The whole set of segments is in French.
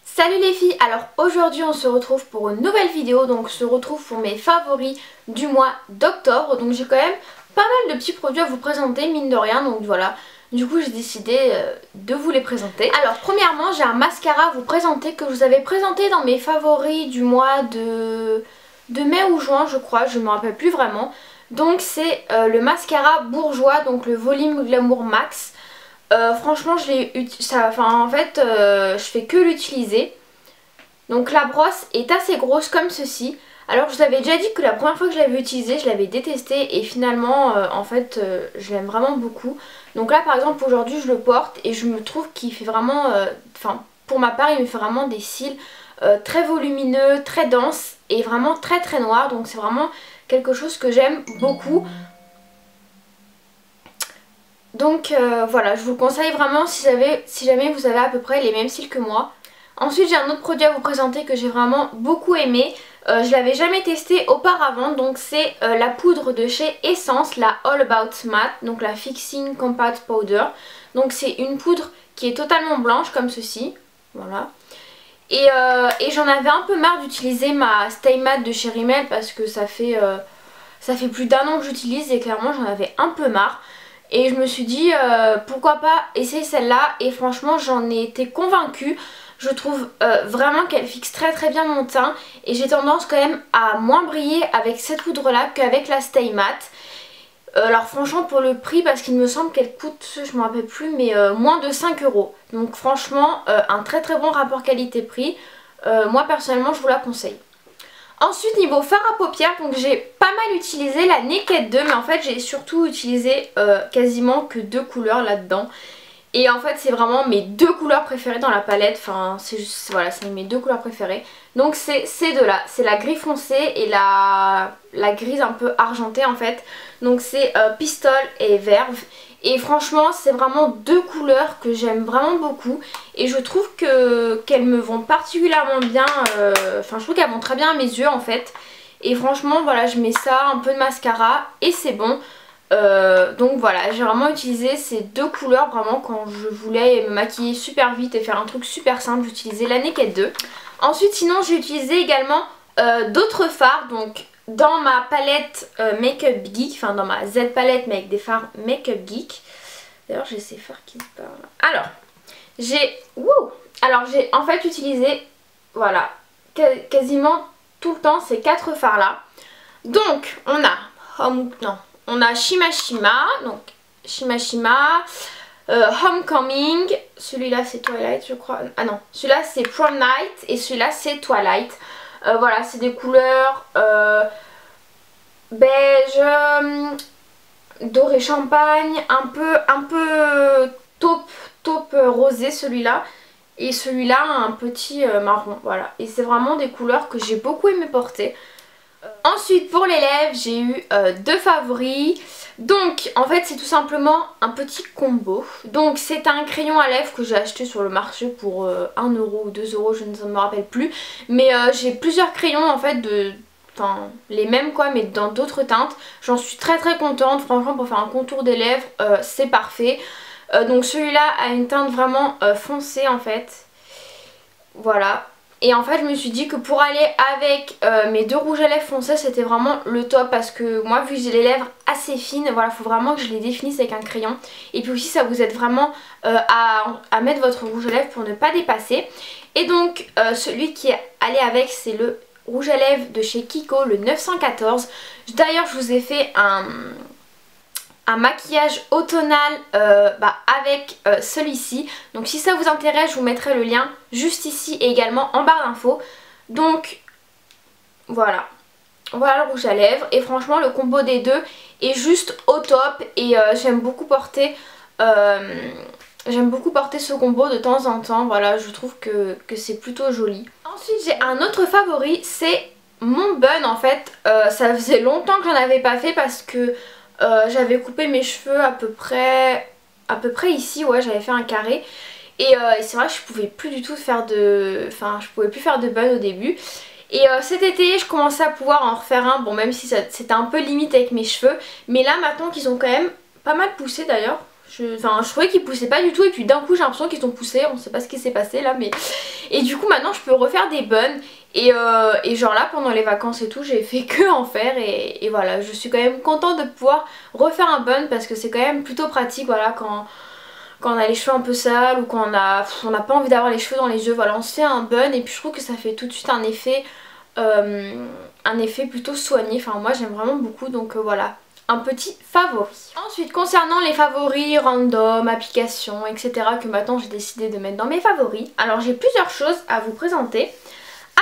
Salut les filles, alors aujourd'hui on se retrouve pour une nouvelle vidéo, donc on se retrouve pour mes favoris du mois d'octobre. Donc j'ai quand même pas mal de petits produits à vous présenter mine de rien, donc voilà. Du coup j'ai décidé de vous les présenter. Alors premièrement j'ai un mascara à vous présenter que je vous avais présenté dans mes favoris du mois de mai ou juin je crois, je me rappelle plus vraiment. Donc c'est le mascara bourgeois, donc le volume Glamour Max. Franchement je fais que l'utiliser. Donc la brosse est assez grosse comme ceci. Alors je vous avais déjà dit que la première fois que je l'avais utilisé je l'avais détesté et finalement je l'aime vraiment beaucoup. Donc là par exemple aujourd'hui je le porte et je me trouve qu'il fait vraiment, pour ma part il me fait vraiment des cils très volumineux, très denses et vraiment très très noirs. Donc c'est vraiment quelque chose que j'aime beaucoup. Donc voilà, je vous le conseille vraiment si jamais vous avez à peu près les mêmes cils que moi. Ensuite j'ai un autre produit à vous présenter que j'ai vraiment beaucoup aimé. Je l'avais jamais testé auparavant, donc c'est la poudre de chez Essence, la All About Matte, donc la Fixing Compact Powder. Donc c'est une poudre qui est totalement blanche comme ceci, voilà. Et j'en avais un peu marre d'utiliser ma Stay Matte de chez Rimmel parce que ça fait plus d'1 an que j'utilise et clairement j'en avais un peu marre. Et je me suis dit pourquoi pas essayer celle-là et franchement j'en ai été convaincue. Je trouve vraiment qu'elle fixe très très bien mon teint et j'ai tendance quand même à moins briller avec cette poudre là qu'avec la Stay Matte. Alors franchement pour le prix, parce qu'il me semble qu'elle coûte, je me rappelle plus, mais moins de 5 €. Donc franchement un très très bon rapport qualité-prix. Moi personnellement je vous la conseille. Ensuite niveau fard à paupières, donc j'ai pas mal utilisé la Naked 2, mais en fait j'ai surtout utilisé quasiment que 2 couleurs là-dedans. Et en fait c'est vraiment mes 2 couleurs préférées dans la palette, enfin c'est juste, voilà, c'est mes 2 couleurs préférées. Donc c'est ces deux là, c'est la gris foncé et la grise un peu argentée en fait. Donc c'est Pistol et Verve. Et franchement c'est vraiment 2 couleurs que j'aime vraiment beaucoup. Et je trouve qu'elles me vont particulièrement bien, je trouve qu'elles vont très bien à mes yeux en fait. Et franchement voilà, je mets ça, un peu de mascara et c'est bon. Donc voilà, j'ai vraiment utilisé ces 2 couleurs vraiment quand je voulais me maquiller super vite et faire un truc super simple. J'utilisais la Naked 2. Ensuite sinon j'ai utilisé également d'autres fards, donc dans ma palette Makeup Geek, enfin dans ma Z palette mais avec des fards Makeup Geek. D'ailleurs j'ai ces fards qui me parlent. Alors j'ai en fait utilisé, voilà, quasiment tout le temps ces 4 fards là. Donc on a Shima Shima, donc Shima Shima, Homecoming, celui-là c'est Twilight je crois, ah non, celui-là c'est Prom Night et celui-là c'est Twilight. Voilà, c'est des couleurs beige, doré champagne, un peu taupe rosé celui-là. Et celui-là un petit marron, voilà. Et c'est vraiment des couleurs que j'ai beaucoup aimé porter. Ensuite pour les lèvres j'ai eu 2 favoris. Donc en fait c'est tout simplement un petit combo. Donc c'est un crayon à lèvres que j'ai acheté sur le marché pour 1 € ou 2 €, je ne me rappelle plus. Mais j'ai plusieurs crayons en fait les mêmes quoi, mais dans d'autres teintes. J'en suis très très contente, franchement pour faire un contour des lèvres c'est parfait. Donc celui-là a une teinte vraiment foncée en fait. Voilà. Et en fait je me suis dit que pour aller avec mes 2 rouges à lèvres foncés c'était vraiment le top, parce que moi vu que j'ai les lèvres assez fines, voilà, faut vraiment que je les définisse avec un crayon. Et puis aussi ça vous aide vraiment à mettre votre rouge à lèvres pour ne pas dépasser. Et donc celui qui est allé avec c'est le rouge à lèvres de chez Kiko, le 914. D'ailleurs je vous ai fait un maquillage automnal avec celui-ci. Donc si ça vous intéresse je vous mettrai le lien juste ici et également en barre d'infos. Donc voilà le rouge à lèvres et franchement le combo des deux est juste au top. Et j'aime beaucoup porter ce combo de temps en temps. Voilà, je trouve que c'est plutôt joli. Ensuite j'ai un autre favori, c'est mon bun en fait. Ça faisait longtemps que j'en avais pas fait parce que j'avais coupé mes cheveux à peu près ici, ouais, j'avais fait un carré. Et c'est vrai que je pouvais plus du tout faire je pouvais plus faire de bun au début. Et cet été je commençais à pouvoir en refaire un, bon même si c'était un peu limite avec mes cheveux. Mais là maintenant qu'ils ont quand même pas mal poussé d'ailleurs, Enfin je trouvais qu'ils poussaient pas du tout et puis d'un coup j'ai l'impression qu'ils ont poussé, on sait pas ce qui s'est passé là mais... Et du coup maintenant je peux refaire des buns et genre là pendant les vacances et tout j'ai fait que en faire et voilà je suis quand même contente de pouvoir refaire un bun parce que c'est quand même plutôt pratique voilà quand on a les cheveux un peu sales ou quand on n'a pas envie d'avoir les cheveux dans les yeux, voilà on se fait un bun et puis je trouve que ça fait tout de suite un effet plutôt soigné, enfin moi j'aime vraiment beaucoup donc voilà. Un petit favori. Ensuite concernant les favoris random, applications, etc. que maintenant j'ai décidé de mettre dans mes favoris. Alors j'ai plusieurs choses à vous présenter.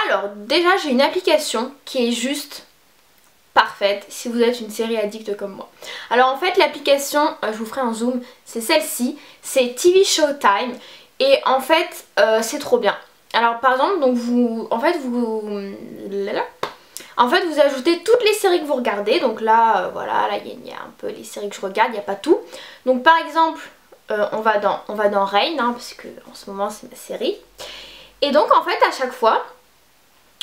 Alors déjà j'ai une application qui est juste parfaite si vous êtes une série addict comme moi. Alors en fait l'application, je vous ferai un zoom, c'est celle-ci, c'est TV Showtime et en fait c'est trop bien. Alors par exemple donc vous ajoutez toutes les séries que vous regardez. Donc là, voilà, là il y a un peu les séries que je regarde, il n'y a pas tout. Donc par exemple, on va dans Reign, hein, parce que en ce moment c'est ma série. Et donc en fait à chaque fois,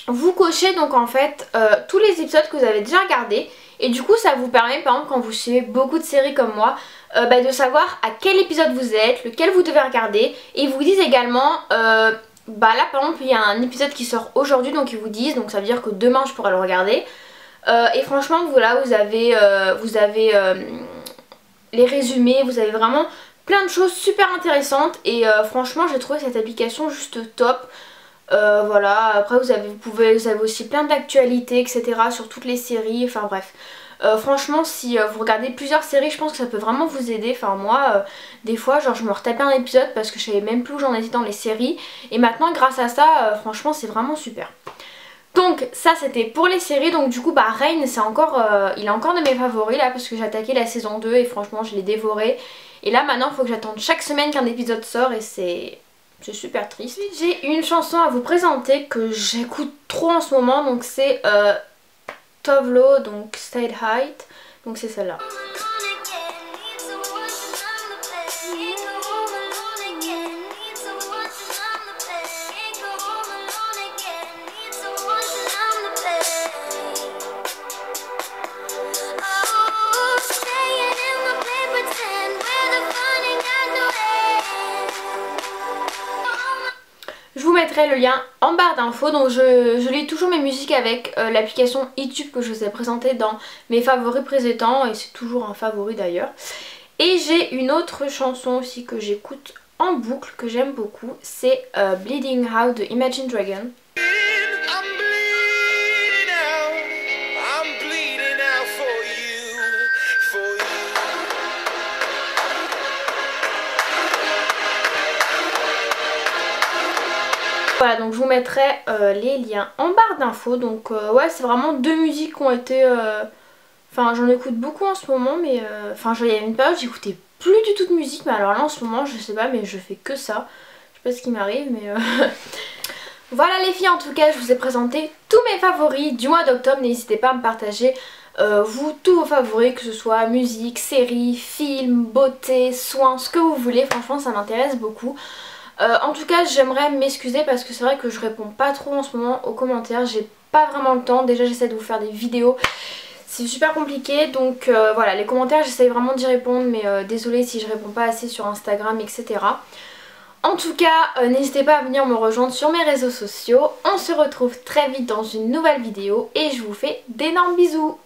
vous cochez donc en fait tous les épisodes que vous avez déjà regardés. Et du coup ça vous permet par exemple quand vous suivez beaucoup de séries comme moi, de savoir à quel épisode vous êtes, lequel vous devez regarder. Et ils vous disent également... bah là par exemple il y a un épisode qui sort aujourd'hui donc ils vous disent, donc ça veut dire que demain je pourrai le regarder et franchement voilà vous avez les résumés, vous avez vraiment plein de choses super intéressantes et franchement j'ai trouvé cette application juste top. Voilà, après vous avez aussi plein d'actualités etc sur toutes les séries, enfin bref. Franchement si vous regardez plusieurs séries je pense que ça peut vraiment vous aider. Enfin moi des fois genre je me retapais un épisode parce que je savais même plus où j'en étais dans les séries. Et maintenant grâce à ça franchement c'est vraiment super. Donc ça c'était pour les séries. Donc du coup bah Reign c'est encore il est encore de mes favoris là parce que j'ai attaqué la saison 2 et franchement je l'ai dévoré. Et là maintenant il faut que j'attende chaque semaine qu'un épisode sort et c'est super triste. Ensuite j'ai une chanson à vous présenter que j'écoute trop en ce moment. Donc c'est Tove Lo, donc Stay High, donc c'est celle-là. Je vous mettrai le lien en barre d'infos. Donc je lis toujours mes musiques avec l'application YouTube que je vous ai présentée dans mes favoris précédents et c'est toujours un favori d'ailleurs. Et j'ai une autre chanson aussi que j'écoute en boucle que j'aime beaucoup, c'est Bleeding Out de Imagine Dragon. Voilà donc je vous mettrai les liens en barre d'infos. Donc ouais c'est vraiment deux musiques qui ont été... Enfin j'en écoute beaucoup en ce moment mais... Enfin il y a une période j'écoutais plus du tout de musique mais alors là en ce moment je sais pas mais je fais que ça. Je sais pas ce qui m'arrive mais... Voilà les filles, en tout cas je vous ai présenté tous mes favoris du mois d'octobre. N'hésitez pas à me partager vous tous vos favoris, que ce soit musique, série, film, beauté, soins, ce que vous voulez. Franchement ça m'intéresse beaucoup. En tout cas j'aimerais m'excuser parce que c'est vrai que je réponds pas trop en ce moment aux commentaires. J'ai pas vraiment le temps, déjà j'essaie de vous faire des vidéos. C'est super compliqué donc voilà les commentaires j'essaie vraiment d'y répondre mais désolée si je réponds pas assez sur Instagram etc. En tout cas, n'hésitez pas à venir me rejoindre sur mes réseaux sociaux. On se retrouve très vite dans une nouvelle vidéo et je vous fais d'énormes bisous.